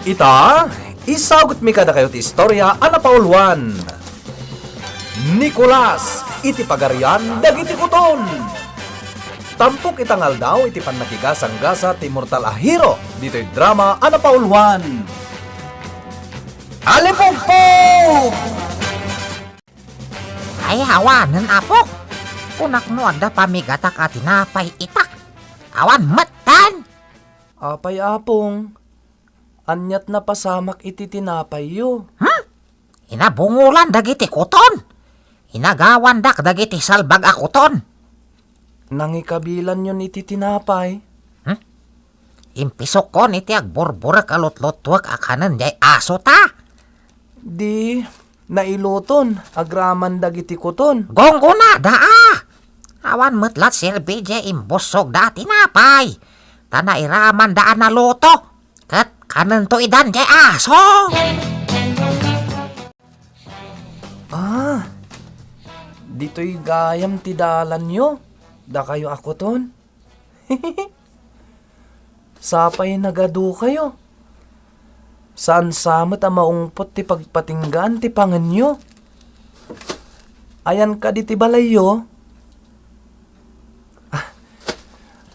Ita, isagot mi kada kayo ti istorya ana paulwan. Nicolas, iti pagarian dagiti kuton. Tampok itangal daw iti pannakigasang gasa ti mortal a hero dito'y drama ana paulwan. Alipugpog! Ay hawanan apok. Kunak no ada pamigatak at tinapay itak. Awan matan. Apay apong, anyat na pasamak iti tinapay yo. Inabungulan dagiti kuton. Inagawan dak dagiti salbag a kuton. Nangikabilan yun iti tinapay. Impisok kon iti agborbura kalutlotwag akanan jay aso ta. Di, nailuton, agraman dagiti kuton. Gonggo na daa. Awan metlat silbi jay imbosog da tinapay. Tana iraman daan na loto. Kat kanan to idan jay aso. Dito'y gayam ti dalan nyo. Da kayo ako ton. Sapay nagadu kayo. Saan samot ang maungpot ti pagpatinggan ti panganyo? Ayan ka di ti balayo.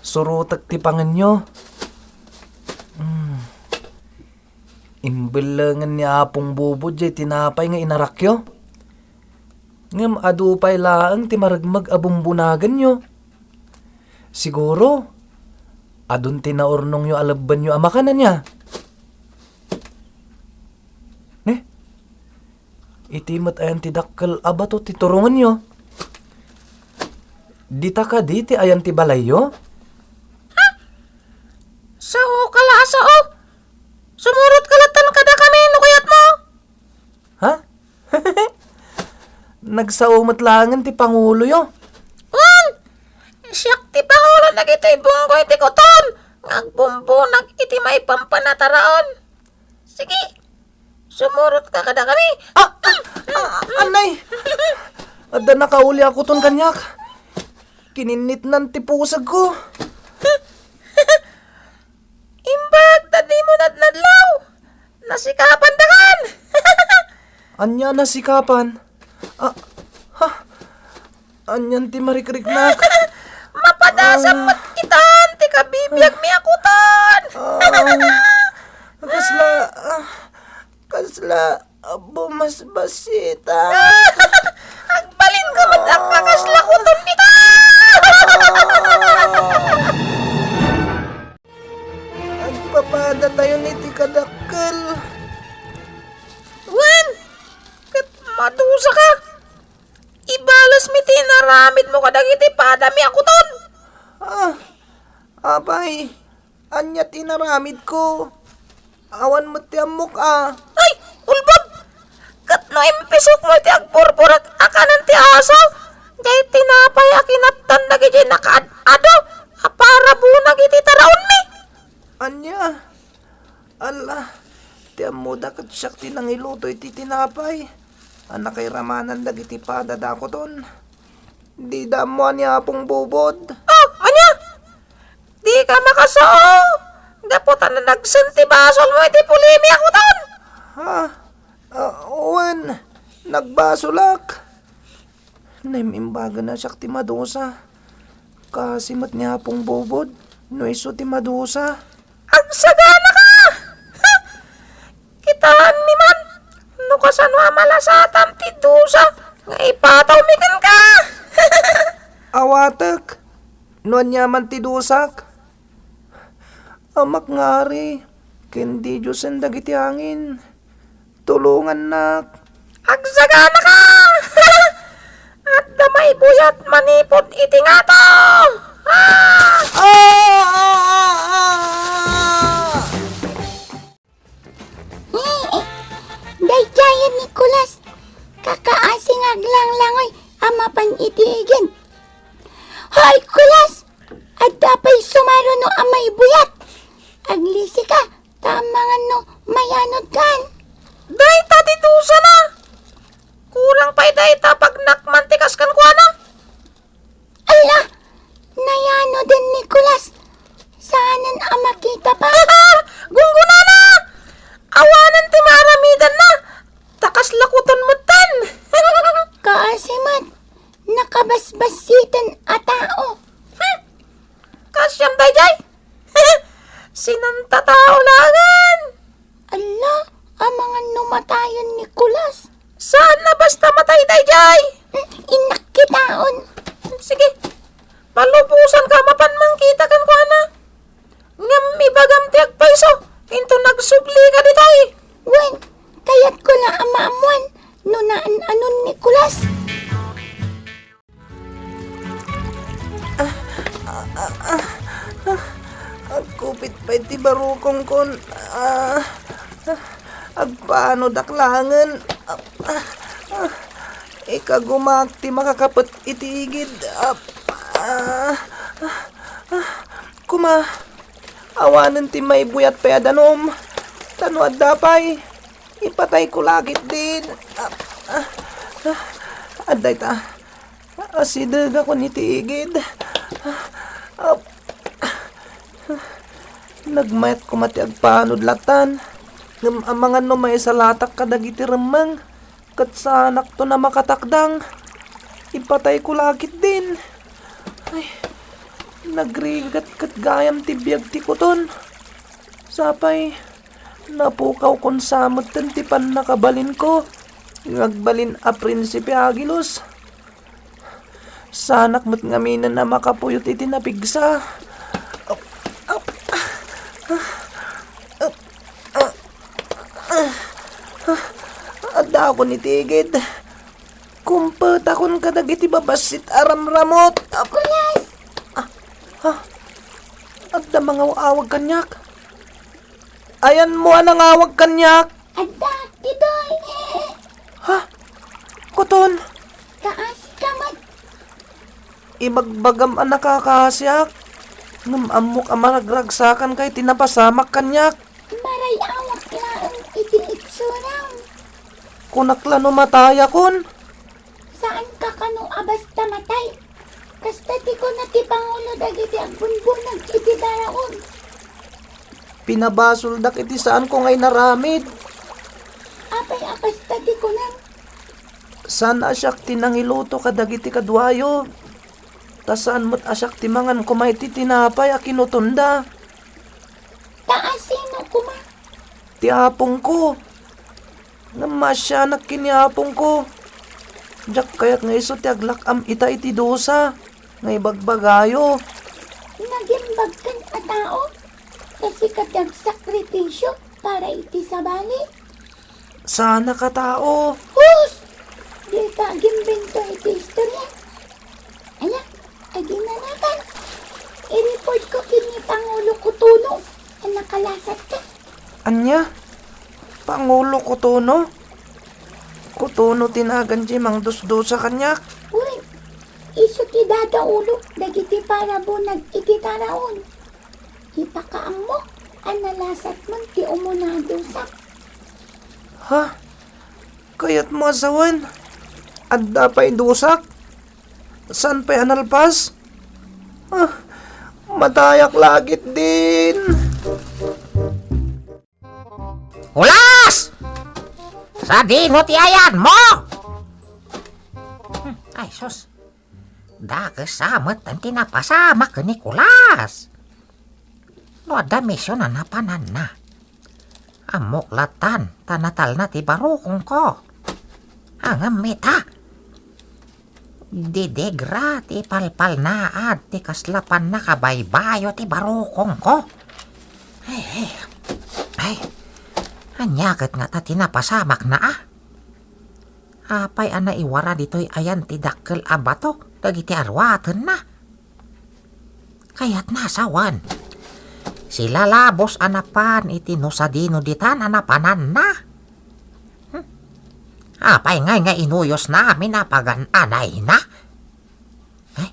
Surutag ti panganyo. Imbelangan ni apong bubod jay tinapay nga inarakyo. Ngam adupay laang ti maragmag abumbunagan nyo. Siguro, adun tinaurnong nyo alabban nyo amakanan niya. Itimat ayan ti dakkel abato ti turungan nyo. Dita ka di ti ayan ti balayo? So kalasa o. Sumurot kalatan kada kami nukayat mo. Ha? Nagsaumat langan ti Pangulo yo. Siyak ti pangulo nagiti bunggoy ti kuton. Ngagbumbo iti may pampanataraon. Sige. Sumurot ka kada kami. Anay! Ada nakauli ako ton kanyak. Kininit nan ti pusag ko. Imbag, tadi mo nadlaw. Nasikapan da kan. Anya nasikapan. Anyan ti marikrik nak. Mapadasam mat kitan, ti kabibiyag mi akutan. Kasla, bumasbasita. Agbalin ka mat ang kakasla kuton kita. Agpapada tayo niti kadakkel. Wen, kat madusa ka. Ibalas mi tinaramid mo kadagiti padami akuton. Abay, anya tinaramid ko. Awan mo ti amok Ay, ulbab! Kat no impisok mo ti agburburak akanan ti aso. Jay tinapay akinatan nagiti nakaad-ado. Para bunag iti taraon mi. Anya, ala, ti amuda kat siyak tinangiluto iti tinapay. Anak kay ramanan dagiti padadako ton. Di damo niya apong bubod. Anya? Di ka makasao. Daputan na nagsinti basol mo iti pulimi ako ton. Owen, nagbasulak. Naimimbaga na siyak ti madusa. Kasimat niya apong bubod. No iso ti madusa. Agsagana ka! Kitaan mi man. No kasano amalasatam ti dusa. Nga ipataw mi ka. Awatek, no niya man ti dusak. Amak ngari, kendi Diyosen dagiti hangin. Tulungan nak. Agsagana ka! At damay buyat manipod iti nga to! Dayjayan Nicolas, kakaasing aglang-langoy amapan itiigin. Hoy, Kulas! At dapay sumaro no amay buyat. Aglisi ka, tamangan no mayanod kan. Day, tatitusa na! Kulang pa'y day tapag nakmantikas kan kuha na. Ala, nayano din Nicolas. Saanan ang makita pa? Gungguna na! Sinanta tao langan. Ala, ang mga numatayon ni Kulas. Saan na basta matay dayjay? Inakitaon. Sige, palupusan ka mapan mangkita kan ko ana. Ngam ibagam ti agpaiso, into nagsubli ka ditay. Wen, kayat ko na amaamuan. Nunaan anon ni Kulas. Agkupit pa iti barukong kon. Agpaano daklangan. Ikagumak ti makakapot itigid. Kuma, awanan ti may buyat pa yadanom. Tanuad dapay. Ipatay ko lagit din. Aday ta. Asidag ako ni tigid. Nagmayat ko mati agpanod latan. Ngam ang mga numay sa latak kadagiti remang. Kat sa anak to na makatakdang. Ipatay ko lagit din. Ay, nagrigat kat gayam ti biyag ti kuton. Sapay, napukaw kon samot tantipan nakabalin ko. Ngagbalin a Prinsipe Agilos. Sanak mo't ngaminan na makapuyot iti napigsa. Adda ako ni tigid. Kumpet akon kadag iti babasit aramramot. Kulas! Adda mga awag kanyak. Ayan mo anang awag kanyak. Adda, tidoy! Ha? Kuton, Kaas kamat! ibagbagam ang nakakasyak. Ngam amok ang maragragsakan kay tinapasamak kanyak. Maray awak laang iti itsurang. Kunakla no mataya kon. Saan ka kanu abasta matay? Kasta ti ko na ti Pangulo dagiti agbunbunag iti daraon. Pinabasuldak iti saan ko ngay naramid. Apay abasta ti ko nang. Saan asyak tinangiluto kadagiti kadwayo. Tasaan mo't asyak timangan kumay ti tinapay a kinutunda. Taasino kuma? Ti apong ko. Namasya kiniapong ko. Diyak kayat nga iso ti aglakam ita iti dosa. Ngay bagbagayo. Nagimbag kan a tao? Kasi kadag sakripisyo para iti sabali? Sana ka tao. Hus! Di ka gimbento iti istorya. Ala, aginanakan. I-report ko kini Pangulo Kutuno ang nakalasat ka. Anya? Pangulo Kutuno? Kutuno tinagan di mang dusdusa kanyak. Uy, iso ti dadaulo dagiti para bunag iti taraon. Ipakaam mo ang nalasat man ti umunado sa. Ha? Kayat mo asawan? Adda pa'y dusak? San pa'y analpas? Matayak lagit din. Hulas! Sa dino ti ayan mo! Ay, sus. Dakasamat ang tinapasama ka ni Kulas. No, ada misyon na napanan na. Amok latan, tanatal na ti barukong ko. Ang amita. Didegra ti palpal na at ti kaslapan na kabaybayo ti barukong ko. Ay, anyagat nga ta tinapasamak na ah. Apay ana iwara dito'y ayan ti dakkel abato, dagiti arwaten na. Kayat nasawan. Sila labos anapan iti nusadino ditan anapanan na. Apay nga inuyos namin na pagan-anay na. Ay,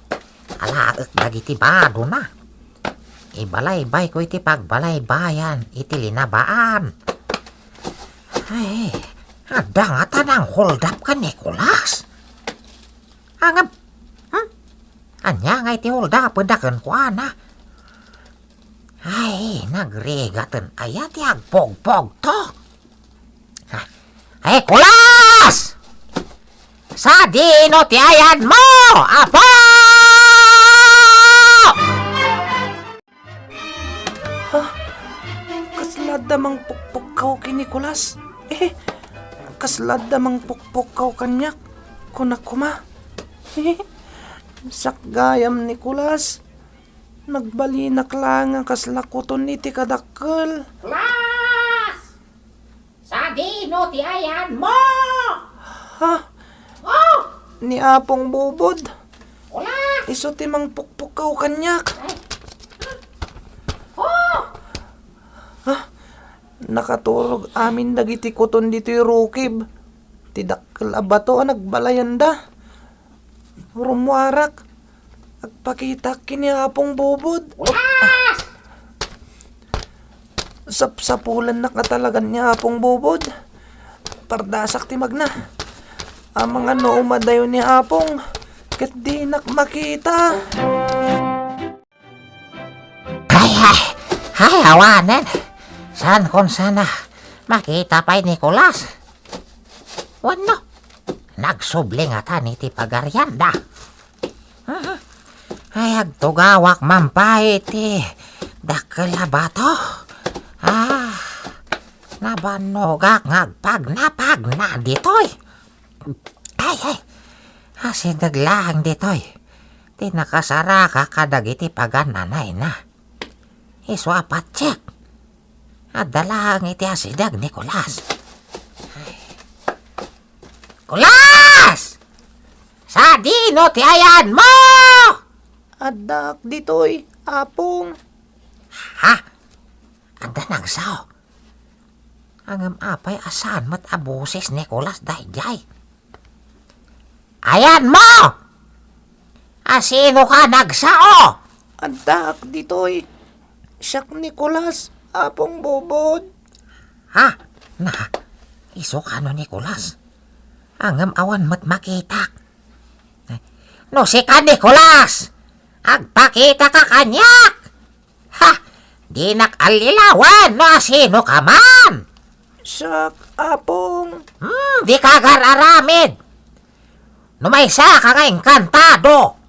alaak dagiti bado na. Ibalaybay ko iti pagbalaybayan, iti linabaan. Ay, ada nga tanang hold up ka, Nicolas. Angam, anya nga iti hold up, dagan ko ana. Ay, nagregatan ayat ti agpog-pog to. Ay, Kulas! Sa dino ti ayan mo, apo! damang pukpukaw ki Nicolas. Kaslad damang pukpukaw kanyak. Kunakuma. Sakgayam Nicolas. Nagbalinak lang ang kaslakuton iti kadakkel. Kulas! Sa dino ti ayan mo! Ha? Oh! Ni Apong Bubod. Kulas! Iso timang pukpukaw kanyak. Oh! Nakaturog amin dagiti kuton dito'y rukib. Tidakkel abato nagbalayan da. Rumwarak. Agpakita kini Apong Bubod. Kulas! Sapsapulan na katalagan niya Apong Bubod. Pardasak timag na. Ang mga noumadayo ni Apong. Kat di makita. Hay, awanan. Saan kon sana makita pa'y Nicolas? Wano? Nagsubling ata ni ti pagaryanda. Ay, agtugawak mampay ti dakkel abato. Nabanogak ngagpagna ditoy. Ay, asinaglang ditoy. Ti nakasara ka kadagiti pagananay na. Iso apat check. Adalang iti asidag Nicolas. Kulas! Sa dino ti ayan mo! Adak dito'y Apong. Ha? Anda nagsaw. Ang apay asan mat abusis Nicolas dayjay. Ayan mo! Asino ka nagsao? Adak dito'y siyak Nicolas. Apong Bubod. Ha? Na, iso ka no Nicolas. Ang awan mat makitak. No si ka Nicolas! Agpakita ka kanyak! Ha! Di nakalilawan no asino ka man! Siyak Apong. Di ka gararamid! Numaysa ka nga engkantado!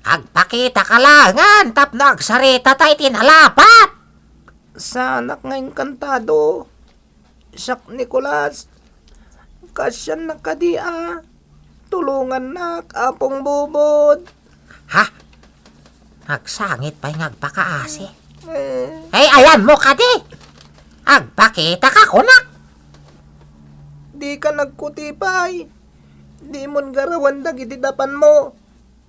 Agpakita ka langan tapno agsarita tayo tinalapat! Sa anak nga engkantado. Siyak Nicolas. Kasyan na kadia. Tulungan nak Apong Bubod. Ha? Agsangit pa'y ngagpakaasi. Ay, ayan mo ka di! Agpakita ka kunak! Di ka nagkutipay. Di mon garawan dagiti dapan mo.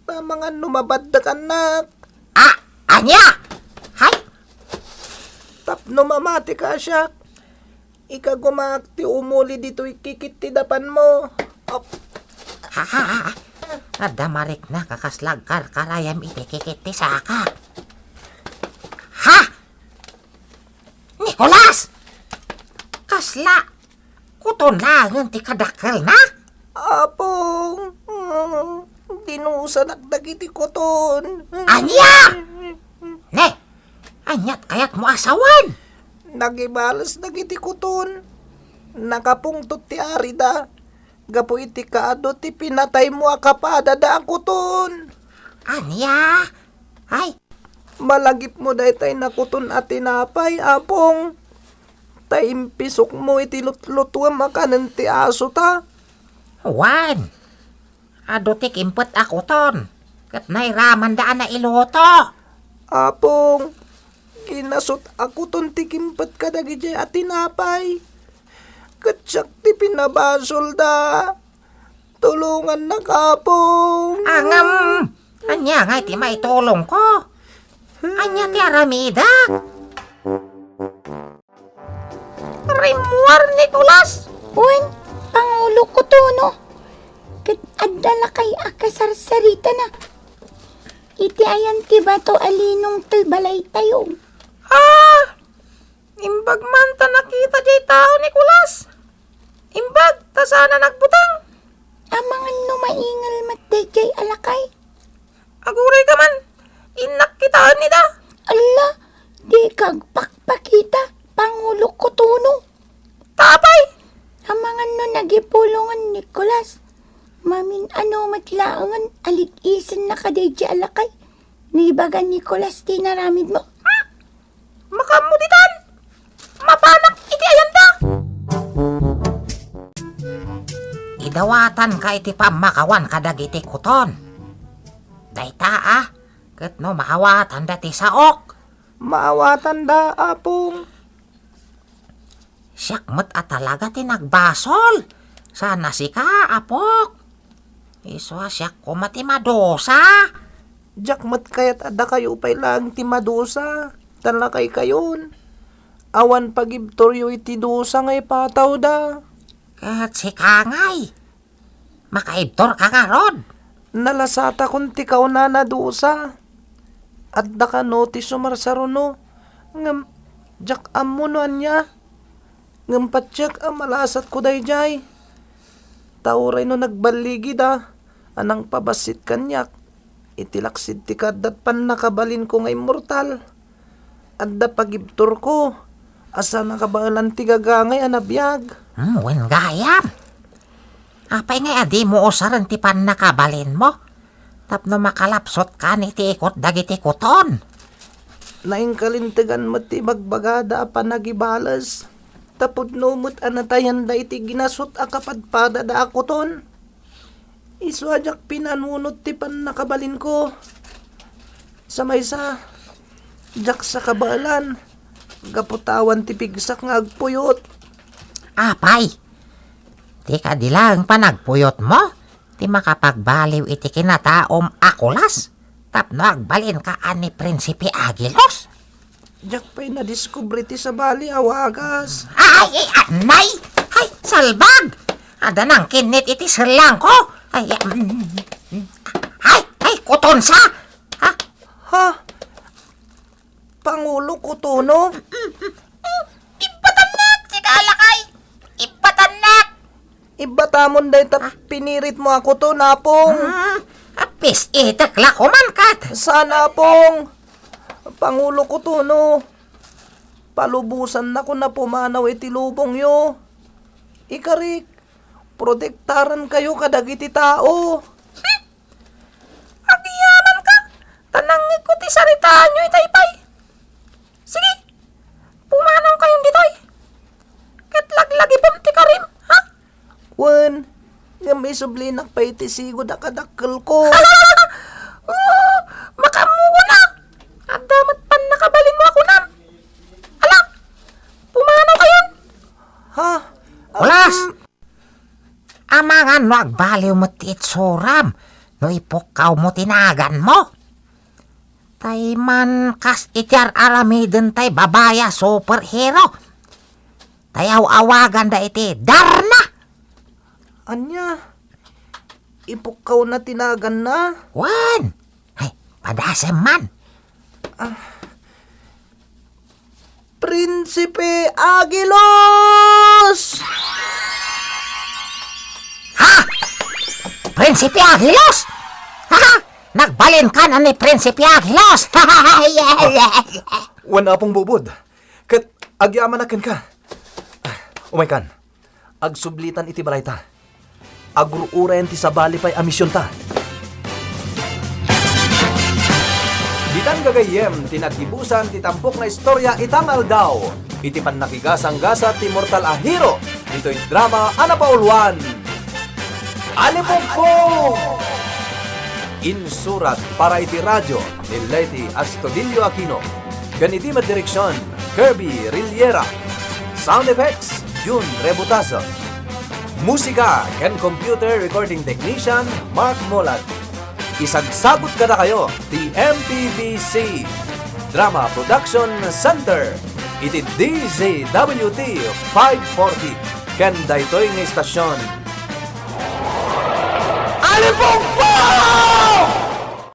Mga numabad da kanak. Anya! Hay! Tapno mamati ka siya. Ika gumakti umuli dito ikikit ti dapan mo. Ha. Nadamarik na kakaslag karayam itikikit ti saka. Ha? Nicolas! Kasla! Kuton langan ti kadakkel na? Apong. Dinusa nagdagiti koton. Anya! Ne! Anyat kayat mo asawan! Nagibalas dagiti kuton. Nakapungtot ti arida. Gapo iti kaado ti pinatay mo akapada da ang kuton. Anya? Ay, Malagip mo day tay nakuton at tinapay, Apong. Taimpisok mo iti lutlutuam makanan ti aso ta. Juan! Adutik impet ako ton. Kat nairaman daan na iluto. Apong, kinasot ako ton tikimpet kadagiti at tinapay. Katsak ti pinabasol da. Tulungan na Apong. Angam! Anya nga iti maitulong ko. Anya ti aramida. Rimuar, Nicolas! Uwan, Pangulo ko to, no? Kat adala kay akasarsarita na. Iti ayan ti bato alinong talbalay tayo. Imbag man ta nakita jay tao, Nicolas. Imbag, ta sana nagbutang. Amangan no maingal matday jay alakay. Aguray ka man. Inak kitaan nida. Ala, di kag pakpakita. Pangulo ko to, no? Tapay! Amangan no nagipulungan, Nicolas. Mamin ano matlaangan, alig-isan na kaday jay alakay. Nibagan Nicolas, tinaramid mo. Makamuditan! Mapanak dawatan ka iti pamakawan kadag iti kuton. Dayta ket no maawatan dati saok. Maawatan da, apong. Siyak met talaga ti nagbasol. Sana si ka, apok. Iswa siyak ko mati madosa. Jakmat kayat ada kayo pay lang ti madusa. Talakay kayon. Awan pagibtoryo iti dusa ngay pataw da. Ket si kangay. Makaibtor ka nga rod. Nalasata kun ti kauna na dusa. At da ka no ti sumarsaruno. Ngam, jak amunuan niya. Ngam patsyak malasat ko dayjay. Tauray no nagbaligi da. Anang pabasit kanyak. Itilaksid ti kadat pan nakabalin ko ngay mortal. At da pagibtor ko. Asa nakabalan ti gagangay anabiyag. Wen gayam. Apay nga adi mo usaran ti pan nakabalin mo. Tapno makalapsot ka ni ti ikot dagiti kuton. Naingkalintigan mo ti magbagada pa nagibalas. Tapod numot anatayan da iti ginasot akapadpada da ako ton. Iswadyak pinanunot ti pan nakabalin ko. Sa maysa, jak sa kabalan. Gaputawan ti pigsak nga agpuyot. Apay, di ka dilang panagpuyot mo, ti makapagbaliw iti kinataom akulas, tapno agbalin ka ani Prinsipe Agilos. Jak pa'y nadiskubre ti sa bali awagas. Ay, anay! Ay, salbag! Ada nang kinit iti silang ko. Ay, kuton sa! Ha? Ha? Pangulo ko to, no? Ipatanak, si Kalakay! Ipatanak! Ibatamon day pinirit mo ako to, napong. Apis, itakla ko man kat. Sana pong. Pangulo ko to, no? Palubusan na ko na pumanaw iti lubong yo. Ikarik, protektaran kayo kadagiti tao. Agyaman ka! Tanang ikuti saritaan nyo itaypay. Sige, pumanaw kayong ditay. Katlaglagi pong ti karim, ha? Wen, nga may sublinak pa iti sigod akadakkel ko. Makamugo na! At damat pan nakabalin mo ako na. Ala, pumanaw kayon. Ha? Ulas! Amangan no agbaliw mo ti itsuram. No ipukaw mo tinagan mo. Tay man kas ityar aramiden tay babaya superhero. Tayaw awagan da iti Darna. Anya? Ipukaw na tinagan na? Wan! Ay, padasem man. Prinsipe Agilos! Ha? Prinsipe Agilos? Ha? Nagbalin ka na ni Prinsipe Agilos. Wana pong bubod. Kat agyaman akin ka. Umay kan. Agsublitan iti balay ta. Agruurayan ti sabali pa'y amisyon ta. Ditan gagayem, tinagdibusan ti tampok na istorya itangal daw. Iti pan nakigasang-gasa ti mortal a hero. Ito'y drama Anapauluan. Alipongpong! Insurat para iti radyo ni Leti Astudillo Aquino. Ganiti direksyon, Kirby Riliera. Sound effects, Jun Rebutaso. Musika and computer recording technician, Mark Molat. Isagsagot ka na kayo, the MPBC Drama Production Center. Iti DZWT 540. Kanda ito'y ng istasyon. Alipongpong!